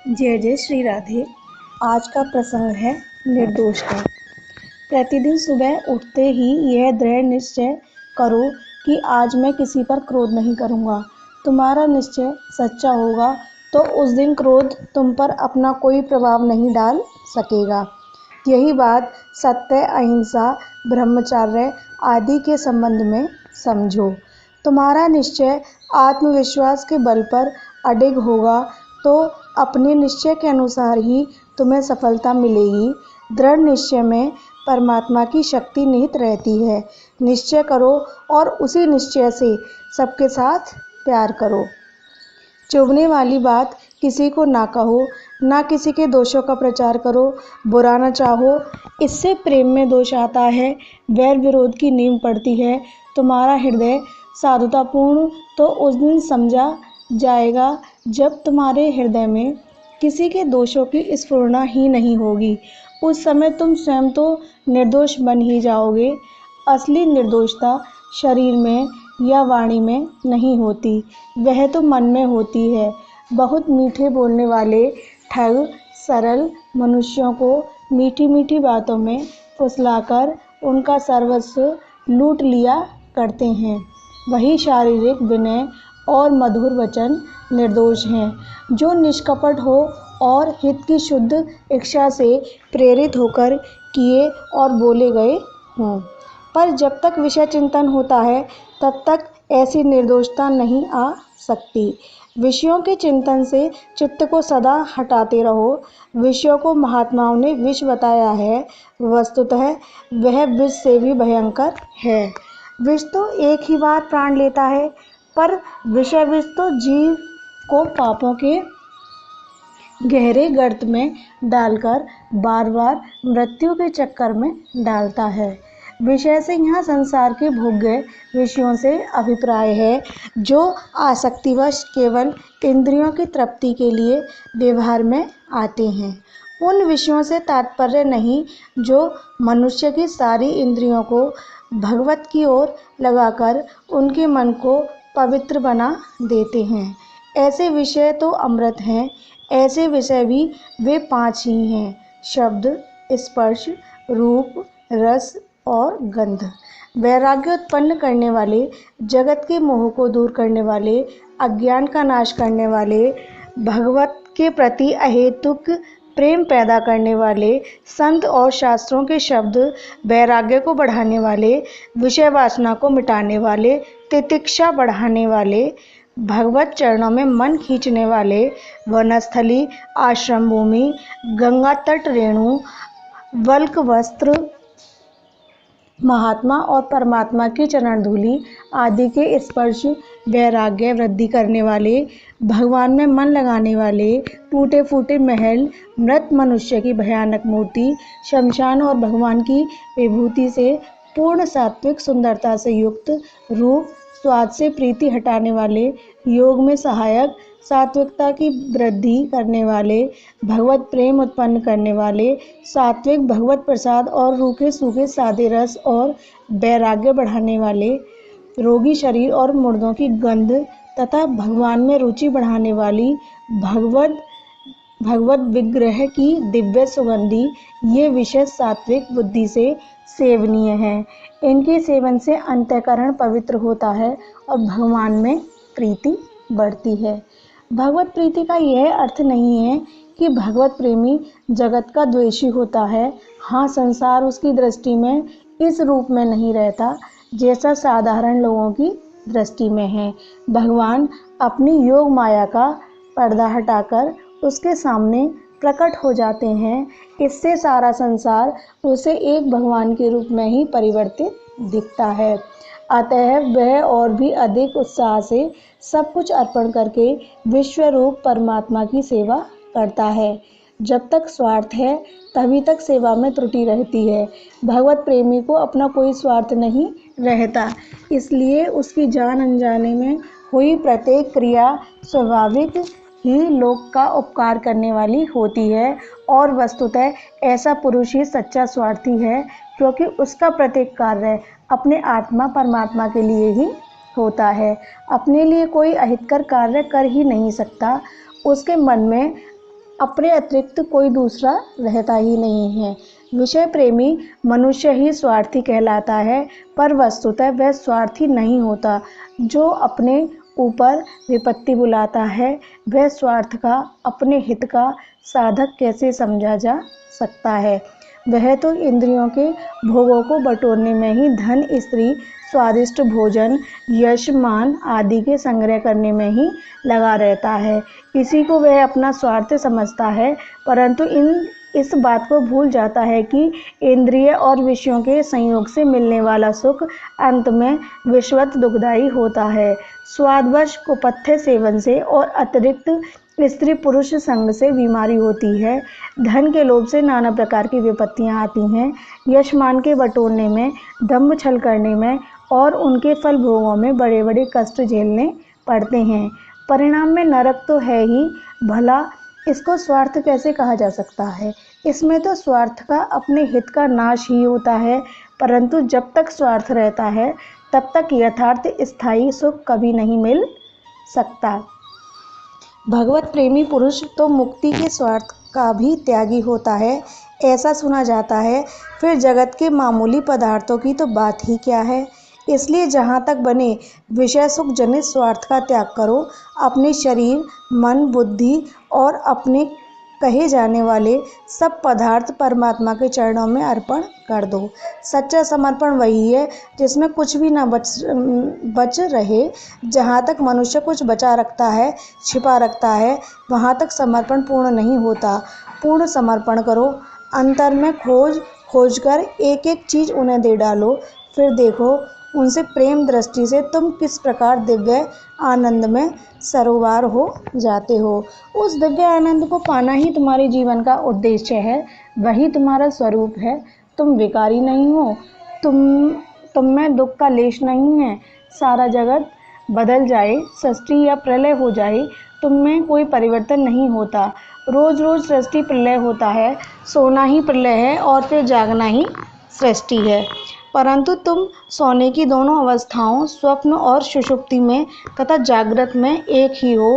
जय जय श्री राधे। आज का प्रसंग है निर्दोष का। प्रतिदिन सुबह उठते ही यह दृढ़ निश्चय करो कि आज मैं किसी पर क्रोध नहीं करूँगा। तुम्हारा निश्चय सच्चा होगा तो उस दिन क्रोध तुम पर अपना कोई प्रभाव नहीं डाल सकेगा। यही बात सत्य, अहिंसा, ब्रह्मचर्य आदि के संबंध में समझो। तुम्हारा निश्चय आत्मविश्वास के बल पर अडिग होगा तो अपने निश्चय के अनुसार ही तुम्हें सफलता मिलेगी। दृढ़ निश्चय में परमात्मा की शक्ति निहित रहती है। निश्चय करो और उसी निश्चय से सबके साथ प्यार करो। चुभने वाली बात किसी को ना कहो, ना किसी के दोषों का प्रचार करो, बुरा न चाहो, इससे प्रेम में दोष आता है, वैर विरोध की नींव पड़ती है। तुम्हारा हृदय साधुतापूर्ण तो उस दिन समझा जाएगा जब तुम्हारे हृदय में किसी के दोषों की स्फुरना ही नहीं होगी। उस समय तुम स्वयं तो निर्दोष बन ही जाओगे। असली निर्दोषता शरीर में या वाणी में नहीं होती, वह तो मन में होती है। बहुत मीठे बोलने वाले ठग सरल मनुष्यों को मीठी मीठी बातों में फुसलाकर उनका सर्वस्व लूट लिया करते हैं। वही शारीरिक विनय और मधुर वचन निर्दोष हैं, जो निष्कपट हो और हित की शुद्ध इच्छा से प्रेरित होकर किए और बोले गए हों। पर जब तक विषय चिंतन होता है तब तक ऐसी निर्दोषता नहीं आ सकती। विषयों के चिंतन से चित्त को सदा हटाते रहो। विषयों को महात्माओं ने विष बताया है, वस्तुतः वह विष से भी भयंकर है। विष तो एक ही बार प्राण लेता है, पर विषय विष तो जीव को पापों के गहरे गर्त में डालकर बार बार मृत्यु के चक्कर में डालता है। विषय से यहाँ संसार के भोग्य विषयों से अभिप्राय है, जो आसक्तिवश केवल इंद्रियों की तृप्ति के लिए व्यवहार में आते हैं। उन विषयों से तात्पर्य नहीं जो मनुष्य की सारी इंद्रियों को भगवत की ओर लगाकर उनके मन को पवित्र बना देते हैं। ऐसे विषय तो अमृत हैं। ऐसे विषय भी वे 5 ही हैं: शब्द, स्पर्श, रूप, रस और गंध। वैराग्य उत्पन्न करने वाले, जगत के मोह को दूर करने वाले, अज्ञान का नाश करने वाले, भगवत के प्रति अहेतुक प्रेम पैदा करने वाले, संत और शास्त्रों के शब्द वैराग्य को बढ़ाने वाले, विषय वासना को मिटाने वाले, तितिक्षा बढ़ाने वाले, भगवत चरणों में मन खींचने वाले, वनस्थली, आश्रम भूमि, गंगा तट रेणु, वल्क वस्त्र, महात्मा और परमात्मा की चरण धूलि आदि के स्पर्श वैराग्य वृद्धि करने वाले, भगवान में मन लगाने वाले, टूटे फूटे महल, मृत मनुष्य की भयानक मूर्ति, शमशान और भगवान की विभूति से पूर्ण सात्विक सुंदरता से युक्त रूप, स्वाद से प्रीति हटाने वाले, योग में सहायक, सात्विकता की वृद्धि करने वाले, भगवत प्रेम उत्पन्न करने वाले, सात्विक भगवत प्रसाद और रूखे सूखे सादे रस और वैराग्य बढ़ाने वाले, रोगी शरीर और मुर्दों की गंध तथा भगवान में रुचि बढ़ाने वाली भगवत विग्रह की दिव्य सुगंधि, ये विषय सात्विक बुद्धि से सेवनीय हैं। इनके सेवन से अंतःकरण पवित्र होता है और भगवान में प्रीति बढ़ती है। भगवत प्रीति का यह अर्थ नहीं है कि भगवत प्रेमी जगत का द्वेषी होता है। हाँ, संसार उसकी दृष्टि में इस रूप में नहीं रहता जैसा साधारण लोगों की दृष्टि में है। भगवान अपनी योग माया का पर्दा हटाकर उसके सामने प्रकट हो जाते हैं। इससे सारा संसार उसे एक भगवान के रूप में ही परिवर्तित दिखता है। अतः वह और भी अधिक उत्साह से सब कुछ अर्पण करके विश्व रूप परमात्मा की सेवा करता है। जब तक स्वार्थ है तभी तक सेवा में त्रुटि रहती है। भगवत प्रेमी को अपना कोई स्वार्थ नहीं रहता, इसलिए उसकी जान अनजाने में हुई प्रत्येक क्रिया स्वाभाविक ही लोक का उपकार करने वाली होती है। और वस्तुतः ऐसा पुरुष ही सच्चा स्वार्थी है, क्योंकि उसका प्रत्येक कार्य अपने आत्मा परमात्मा के लिए ही होता है। अपने लिए कोई अहितकर कार्य कर ही नहीं सकता। उसके मन में अपने अतिरिक्त कोई दूसरा रहता ही नहीं है। विषय प्रेमी मनुष्य ही स्वार्थी कहलाता है, पर वस्तुतः वह स्वार्थी नहीं होता। जो अपने ऊपर विपत्ति बुलाता है, वह स्वार्थ का, अपने हित का साधक कैसे समझा जा सकता है। वह तो इंद्रियों के भोगों को बटोरने में ही, धन, स्त्री, स्वादिष्ट भोजन, यश, मान आदि के संग्रह करने में ही लगा रहता है। इसी को वह अपना स्वार्थ समझता है, परंतु इस बात को भूल जाता है कि इंद्रिय और विषयों के संयोग से मिलने वाला सुख अंत में विषवत दुखदायी होता है। स्वादवश कुपथ्य सेवन से और अतिरिक्त स्त्री पुरुष संग से बीमारी होती है। धन के लोभ से नाना प्रकार की विपत्तियां आती हैं। यश मान के बटोरने में, दंभ छल करने में और उनके फल भोगों में बड़े बड़े कष्ट झेलने पड़ते हैं। परिणाम में नरक तो है ही, भला इसको स्वार्थ कैसे कहा जा सकता है। इसमें तो स्वार्थ का, अपने हित का नाश ही होता है। परंतु जब तक स्वार्थ रहता है, तब तक यथार्थ स्थायी सुख कभी नहीं मिल सकता। भगवत प्रेमी पुरुष तो मुक्ति के स्वार्थ का भी त्यागी होता है, ऐसा सुना जाता है। फिर जगत के मामूली पदार्थों की तो बात ही क्या है। इसलिए जहाँ तक बने विषय सुख जनित स्वार्थ का त्याग करो। अपने शरीर, मन, बुद्धि और अपने कहे जाने वाले सब पदार्थ परमात्मा के चरणों में अर्पण कर दो। सच्चा समर्पण वही है जिसमें कुछ भी ना बच रहे। जहाँ तक मनुष्य कुछ बचा रखता है, छिपा रखता है, वहाँ तक समर्पण पूर्ण नहीं होता। पूर्ण समर्पण करो। अंतर में खोज कर एक एक चीज़ उन्हें दे डालो। फिर देखो उनसे प्रेम दृष्टि से तुम किस प्रकार दिव्य आनंद में सरोवर हो जाते हो। उस दिव्य आनंद को पाना ही तुम्हारे जीवन का उद्देश्य है, वही तुम्हारा स्वरूप है। तुम विकारी नहीं हो, तुम में दुख का लेश नहीं है। सारा जगत बदल जाए, सृष्टि या प्रलय हो जाए, तुम में कोई परिवर्तन नहीं होता। रोज रोज सृष्टि प्रलय होता है, सोना ही प्रलय है और फिर जागना ही सृष्टि है। परंतु तुम सोने की दोनों अवस्थाओं, स्वप्न और सुषुप्ति में तथा जागृत में एक ही हो।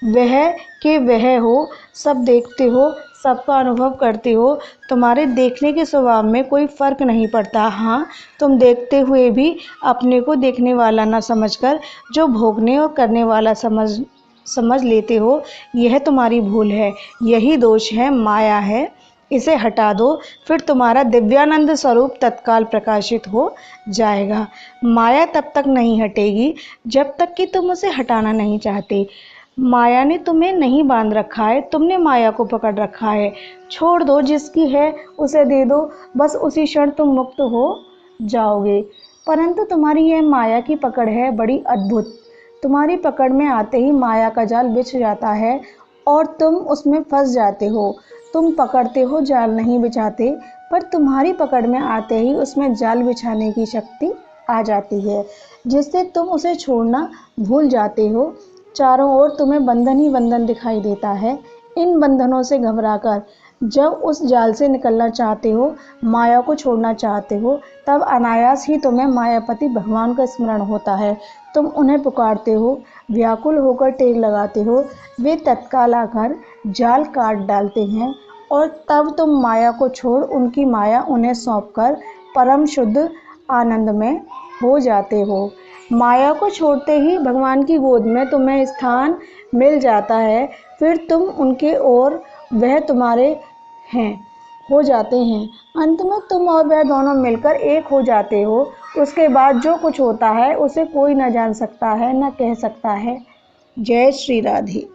वह के वह हो, सब देखते हो, सबका अनुभव करते हो। तुम्हारे देखने के स्वभाव में कोई फर्क नहीं पड़ता। हाँ, तुम देखते हुए भी अपने को देखने वाला न समझकर जो भोगने और करने वाला समझ लेते हो, यह तुम्हारी भूल है, यही दोष है, माया है। इसे हटा दो, फिर तुम्हारा दिव्यानंद स्वरूप तत्काल प्रकाशित हो जाएगा। माया तब तक नहीं हटेगी जब तक कि तुम उसे हटाना नहीं चाहते। माया ने तुम्हें नहीं बांध रखा है, तुमने माया को पकड़ रखा है। छोड़ दो, जिसकी है उसे दे दो, बस उसी क्षण तुम मुक्त हो जाओगे। परंतु तुम्हारी यह माया की पकड़ है बड़ी अद्भुत। तुम्हारी पकड़ में आते ही माया का जाल बिछ जाता है और तुम उसमें फंस जाते हो। तुम पकड़ते हो, जाल नहीं बिछाते, पर तुम्हारी पकड़ में आते ही उसमें जाल बिछाने की शक्ति आ जाती है, जिससे तुम उसे छोड़ना भूल जाते हो। चारों ओर तुम्हें बंधन ही बंधन दिखाई देता है। इन बंधनों से घबराकर जब उस जाल से निकलना चाहते हो, माया को छोड़ना चाहते हो, तब अनायास ही तुम्हें मायापति भगवान का स्मरण होता है। तुम उन्हें पुकारते हो, व्याकुल होकर टेक लगाते हो, वे तत्काल आकर जाल काट डालते हैं और तब तुम माया को छोड़ उनकी माया उन्हें सौंपकर परम शुद्ध आनंद में हो जाते हो। माया को छोड़ते ही भगवान की गोद में तुम्हें स्थान मिल जाता है। फिर तुम उनके और वह तुम्हारे हैं हो जाते हैं। अंत में तुम और वह दोनों मिलकर एक हो जाते हो। उसके बाद जो कुछ होता है उसे कोई न जान सकता है, न कह सकता है। जय श्री राधे।